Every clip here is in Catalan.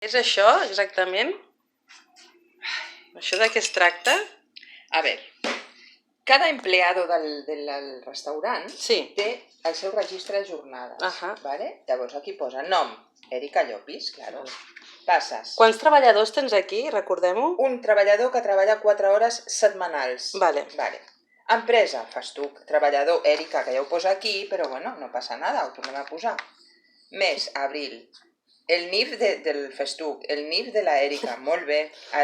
és això, exactament? Això de què es tracta? A veure, cada empleado del restaurant té el seu registre de jornades. Llavors aquí posa nom, Erika Llopis, claro. Passes. Quants treballadors tens aquí, recordem-ho? Un treballador que treballa 4 hores setmanals. Vale. Empresa, Festuc. Treballador, Erika, que ja ho posa aquí, però bueno, no passa nada, ho tornem a posar. Mes, abril. El NIF del Festuc, el NIF de la Erika, molt bé.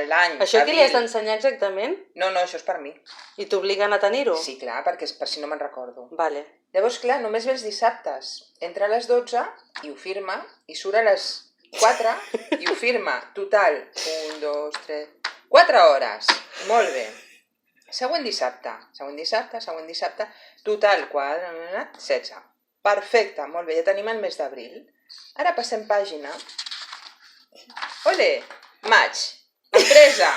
L'any, això qui li has d'ensenyar exactament? No, això és per mi. I t'obliguen a tenir-ho? Sí, clar, perquè és per si no me'n recordo. Vale. Llavors, clar, només ve els dissabtes. Entra a les 12 i ho firma, i surt a les 4 i ho firma. Total, 1, 2, 3... 4 hores. Molt bé. Següent dissabte, total, 16. Perfecte, molt bé, ja tenim el mes d'abril. Ara passem pàgina. Ole, maig, empresa.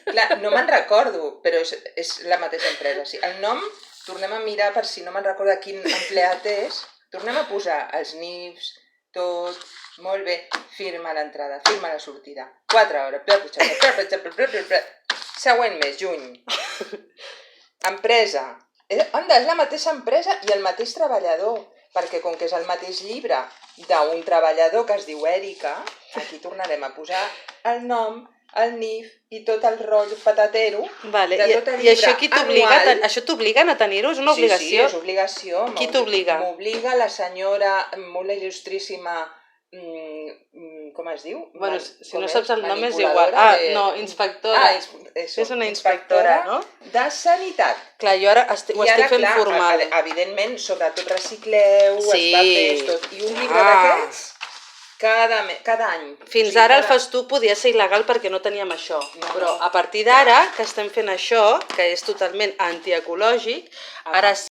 Clar, no me'n recordo, però és la mateixa empresa. El nom, tornem a mirar per si no me'n recordo quin empleat és. Tornem a posar els NIFs, tot, molt bé. Firma l'entrada, firma la sortida. 4 hores. Següent mes, juny. Empresa. Anda, és la mateixa empresa i el mateix treballador, perquè com que és el mateix llibre d'un treballador que es diu Erika, aquí tornarem a posar el nom, el NIF i tot el rotllo patatero de tot el llibre anual. Això t'obliguen a tenir-ho? És una obligació? Sí, és obligació. Qui t'obliga? M'obliga la senyora, molt il·lustríssima, com es diu? Bueno, si no saps el nom és igual. No, inspectora. És una inspectora, no? De sanitat. Clar, jo ara ho estic fent formal. Evidentment, sobretot recicleu, els papers, tot. I un llibre d'aquests cada any. Fins ara el Festuc podia ser il·legal perquè no teníem això. Però a partir d'ara, que estem fent això, que és totalment antiecològic, ara sí